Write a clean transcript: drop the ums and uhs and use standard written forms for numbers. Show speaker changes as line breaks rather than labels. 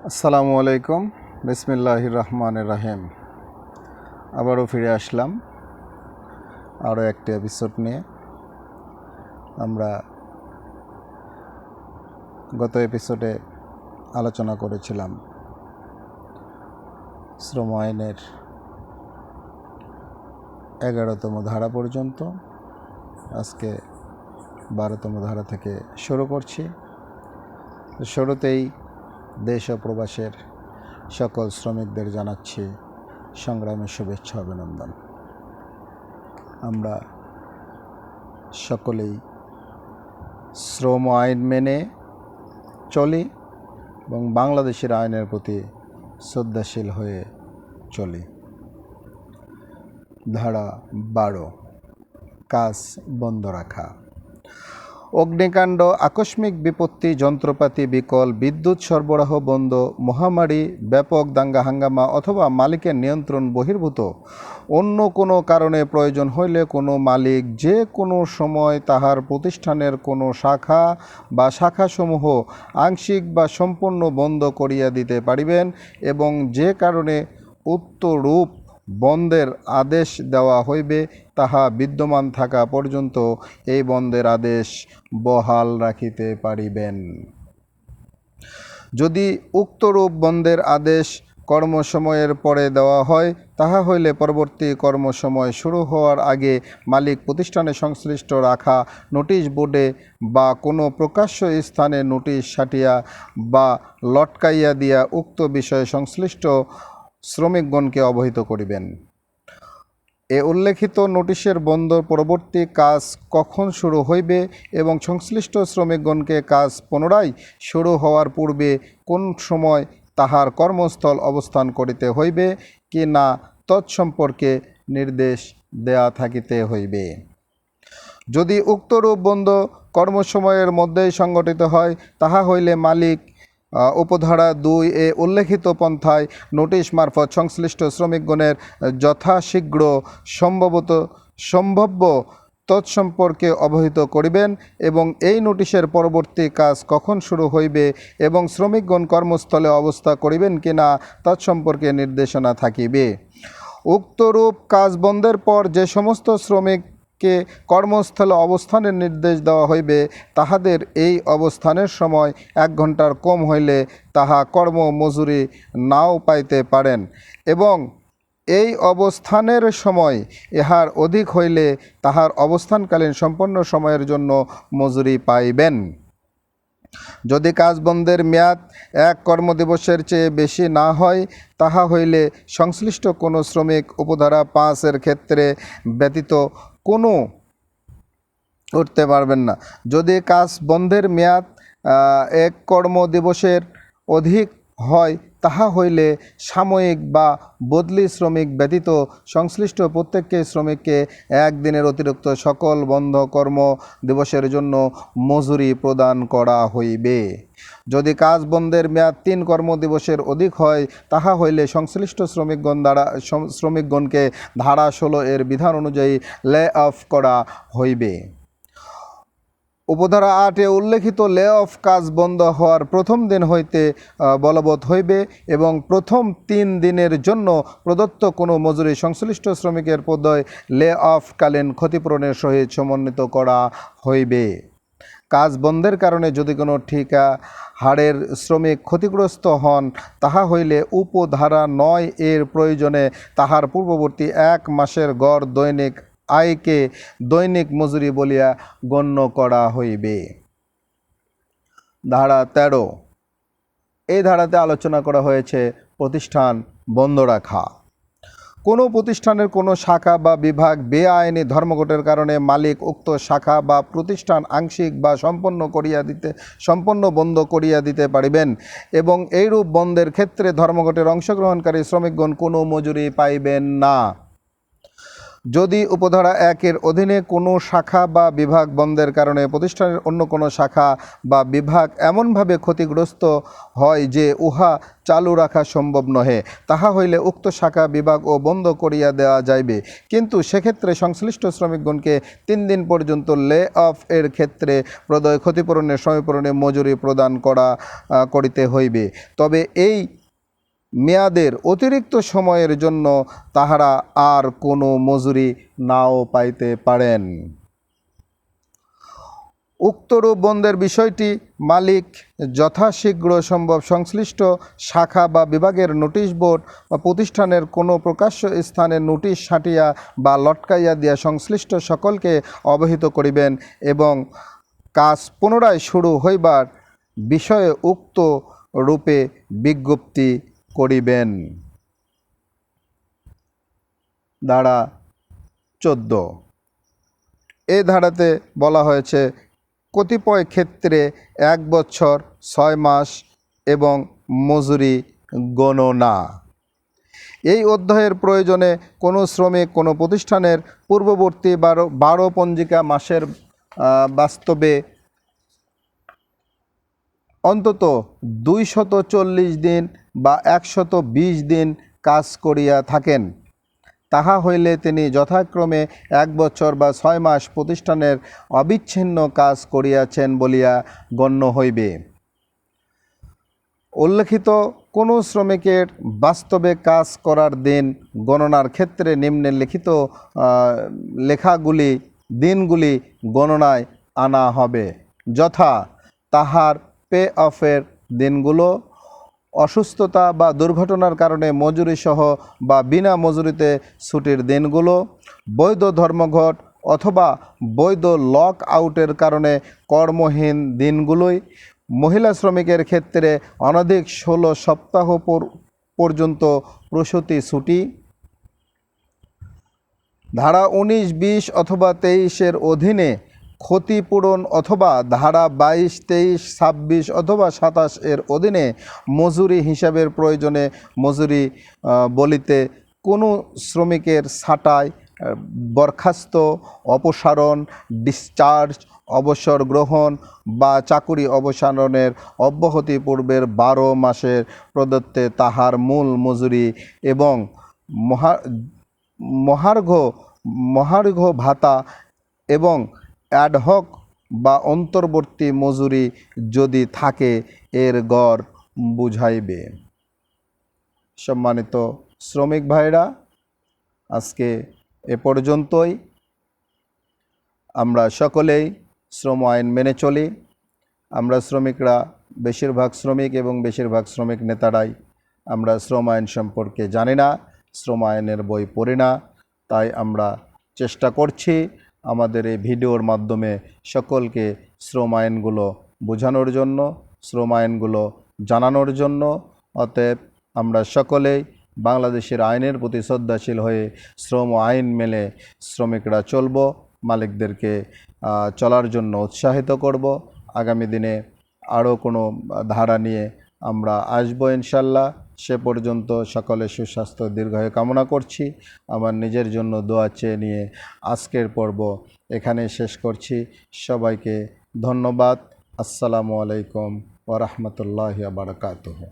আসসালামু আলাইকুম, বিসমিল্লাহির রহমানির রহিম। আবারও ফিরে আসলাম আরও একটি এপিসোড নিয়ে। আমরা গত এপিসোডে আলোচনা করেছিলাম শ্রম আইনের 11তম ধারা পর্যন্ত। আজকে 12তম ধারা থেকে শুরু করছি। শুরুতেই দেশ ও প্রবাসের সকল শ্রমিকদের জানাচ্ছি সংগ্রামী শুভেচ্ছা অভিনন্দন। আমরা সকলেই শ্রম আইন মেনে চলি এবং বাংলাদেশের আইনের প্রতি শ্রদ্ধাশীল হয়ে চলি। ধারা 12, কাজ বন্ধ রাখা। অগ্নিকাণ্ড, আকস্মিক বিপত্তি, যন্ত্রপাতি বিকল, বিদ্যুৎ সরবরাহ বন্ধ, মহামারী, ব্যাপক দাঙ্গা হাঙ্গামা অথবা মালিকের নিয়ন্ত্রণ বহির্ভূত অন্য কোনো কারণে প্রয়োজন হইলে কোনো মালিক যে কোনো সময় তাহার প্রতিষ্ঠানের কোনো শাখা বা শাখাসমূহ আংশিক বা সম্পূর্ণ বন্ধ করিয়া দিতে পারিবেন এবং যে কারণে উক্তরূপ বন্ধের আদেশ দেওয়া হইবে তাহা বিদ্যমান থাকা পর্যন্ত এই বন্ধের আদেশ বহাল রাখিতে পারিবেন। যদি উক্তরূপ বন্ধের আদেশ কর্মসময়ের পরে দেওয়া হয় তাহা হইলে পরবর্তী কর্মসময় শুরু হওয়ার আগে মালিক প্রতিষ্ঠানে সংশ্লিষ্ট রাখা নোটিশ বোর্ডে বা কোনো প্রকাশ্য স্থানে নোটিশ সাটিয়া বা লটকাইয়া দিয়া উক্ত বিষয়ে সংশ্লিষ্ট শ্রমিকগণকে অবহিত করিবেন। এ উল্লেখিত নোটিশের বন্ধ পরবর্তী কাজ কখন শুরু হইবে এবং সংশ্লিষ্ট শ্রমিকগণকে কাজ পুনরায় শুরু হওয়ার পূর্বে কোন সময় তাহার কর্মস্থল অবস্থান করিতে হইবে কি না তৎসম্পর্কে নির্দেশ দেয়া থাকিতে হইবে। যদি উক্তরূপ বন্ধ কর্মসময়ের মধ্যেই সংগঠিত হয় তাহা হইলে মালিক উপধারা 2 উল্লেখিত পন্থায় নোটিশ মারফত সংশ্লিষ্ট শ্রমিকগণের যথাশীঘ্র সম্ভাব্য তৎসম্পর্কে অবহিত করিবেন এবং এই নোটিশের পরবর্তী কাজ কখন শুরু হইবে এবং শ্রমিকগণ কর্মস্থলে অবস্থা করিবেন কিনা তৎসম্পর্কে নির্দেশনা থাকিবে। উক্তরূপ কাজ বন্ধের পর যে সমস্ত শ্রমিককে কর্মস্থলে অবস্থানের নির্দেশ দেওয়া হইবে তাহাদের এই অবস্থানের সময় 1 ঘণ্টার কম হইলে তাহা কর্ম মজুরি নাও পাইতে পারেন এবং এই অবস্থানের সময় ইহার অধিক হইলে তাহার অবস্থানকালীন সম্পন্ন সময়ের জন্য মজুরি পাইবেন। যদি কাজ বন্ধের মেয়াদ 1 কর্মদিবসের চেয়ে বেশি না হয় তাহা হইলে সংশ্লিষ্ট কোনো শ্রমিক উপধারা 5 ক্ষেত্রে ব্যতীত কোনো করতে পারবেন না। যদি কাজ বন্ধের মেয়াদ 1 কর্মদিবসের অধিক হয় তাহা হইলে সাময়িক বা বদলি শ্রমিক ব্যতীত সংশ্লিষ্ট প্রত্যেককে শ্রমিককে 1 দিনের অতিরিক্ত সকল বন্ধ কর্ম দিবসের জন্য মজুরি প্রদান করা হইবে। যদি কাজ বন্ধের মেয়াদ 3 কর্মদিবসের অধিক হয় তাহা হইলে সংশ্লিষ্ট শ্রমিকগণকে ধারা 16 বিধান অনুযায়ী লে অফ করা হইবে। উপধারা 8 উল্লেখিত লে অফ কাজ বন্ধ হওয়ার প্রথম দিন হইতে বলবৎ হইবে এবং প্রথম 3 দিনের জন্য প্রদত্ত কোনো মজুরি সংশ্লিষ্ট শ্রমিকের পদয় লে অফ কালীন ক্ষতিপূরণের সহিত সমন্বিত করা হইবে। কাজ বন্ধের কারণে যদি কোনো ঠিকা হারের শ্রমিক ক্ষতিগ্রস্ত হন তাহা হইলে উপধারা 9 প্রয়োজনে তাহার পূর্ববর্তী 1 মাসের গড় দৈনিক আয়কে দৈনিক মজুরি বলিয়া গণ্য করা হইবে। ধারা 13, এই ধারাতে আলোচনা করা হয়েছে প্রতিষ্ঠান বন্ধ রাখা। কোনো প্রতিষ্ঠানের কোনো শাখা বা বিভাগ বেআইনি ধর্মঘটের কারণে মালিক উক্ত শাখা বা প্রতিষ্ঠান আংশিক বা সম্পন্ন বন্ধ করিয়া দিতে পারিবেন এবং এইরূপ বন্ধের ক্ষেত্রে ধর্মঘটের অংশগ্রহণকারী শ্রমিকগণ কোনো মজুরি পাইবেন না। যদি উপধারা 1-এর অধীনে কোনো শাখা বা বিভাগ বন্ধের কারণে প্রতিষ্ঠানের অন্য কোনো শাখা বা বিভাগ এমনভাবে ক্ষতিগ্রস্ত হয় যে উহা চালু রাখা সম্ভব নহে, তাহা হইলে উক্ত শাখা বিভাগ ও বন্ধ করিয়া দেওয়া যাইবে। কিন্তু সেক্ষেত্রে সংশ্লিষ্ট শ্রমিকগণকে 3 দিন পর্যন্ত লে অফ এর ক্ষেত্রে প্রদয় ক্ষতিপূরণের সময়পূরণে মজুরি প্রদান করিতে হইবে। তবে এই মেয়াদের অতিরিক্ত সময়ের জন্য তাহারা আর কোনো মজুরি নাও পাইতে পারেন। উক্তরূপ বন্ধের বিষয়টি মালিক যথাশীঘ্র সম্ভব সংশ্লিষ্ট শাখা বা বিভাগের নোটিশ বোর্ড বা প্রতিষ্ঠানের কোনো প্রকাশ্য স্থানে নোটিশ ছাটিয়া বা লটকাইয়া দিয়া সংশ্লিষ্ট সকলকে অবহিত করিবেন এবং কাজ পুনরায় শুরু হইবার বিষয়ে উক্ত রূপে বিজ্ঞপ্তি করিবেন। ধারা 14। এই ধারাতে বলা হয়েছে কতিপয় ক্ষেত্রে 1 বছর 6 মাস এবং মজুরি গণনা। এই অধ্যায়ের প্রয়োজনে কোনো শ্রমিক কোনো প্রতিষ্ঠানের পূর্ববর্তী 12 পঞ্জিকা মাসের বাস্তবে অন্তত 240 দিন বা 120 দিন কাজ করিয়া থাকেন, তাহা হইলে তিনি যথাক্রমে 1 বছর বা 6 মাস প্রতিষ্ঠানের অবিচ্ছিন্ন কাজ করিয়াছেন বলিয়া গণ্য হইবে। উল্লেখিত কোনো শ্রমিকের বাস্তবে কাজ করার দিন গণনার ক্ষেত্রে নিম্নে লিখিত দিনগুলি গণনায় আনা হবে, যথা তাহার পে অফের দিনগুলো, অসুস্থতা বা দুর্ঘটনার কারণে মজুরি সহ বা বিনা মজুরিতে ছুটির দিনগুলো, বৈধ ধর্মঘট অথবা বৈধ লক আউটের কারণে কর্মহীন দিনগুলোই, মহিলা শ্রমিকের ক্ষেত্রে অনধিক 16 সপ্তাহ পর্যন্ত প্রসূতি ছুটি। ধারা 19, 20 অথবা 23-এর অধীনে ক্ষতিপূরণ অথবা ধারা 22, 23, 26 অথবা 27 এর অধীনে মজুরি হিসাবের প্রয়োজনে মজুরি বলিতে কোনো শ্রমিকের ছাঁটাই, বরখাস্ত, অপসারণ, ডিসচার্জ, অবসর গ্রহণ বা চাকুরি অবসানের অব্যাহতি পূর্বের 12 মাসের প্রদত্তে তাহার মূল মজুরি এবং মহার্ঘ ভাতা এবং অ্যাডহক বা অন্তর্বর্তী মজুরি যদি থাকে এর গড় বুঝাইবে। সম্মানিত শ্রমিক ভাইরা, আজকে এ পর্যন্তই। আমরা সকলেই শ্রম আইন মেনে চলি। আমরা শ্রমিকরা বেশিরভাগ শ্রমিক এবং বেশিরভাগ শ্রমিক নেতারাই আমরা শ্রম আইন সম্পর্কে জানি না, শ্রম আইনের বই পড়ি না। তাই আমরা চেষ্টা করছি আমাদের এই ভিডিওর মাধ্যমে সকলকে শ্রম আইনগুলো বোঝানোর জন্য, শ্রম আইনগুলো জানানোর জন্য। অতএব আমরা সকলেই বাংলাদেশের আইনের প্রতি শ্রদ্ধাশীল হয়ে শ্রম আইন মেনে শ্রমিকরা চলব, মালিকদেরকে চলার জন্য উৎসাহিত করব। আগামী দিনে আরও কোনো ধারা নিয়ে আমরা আসবো ইনশাল্লাহ। সে পর্যন্ত সকলের সুস্বাস্থ্য দীর্ঘায়ু কামনা করছি। আমার নিজের জন্য দোয়া চেয়ে নিয়ে আজকের পর্ব এখানে শেষ করছি। সবাইকে ধন্যবাদ। আসসালামু আলাইকুম ওয়া রাহমাতুল্লাহি ওয়া বারাকাতুহু।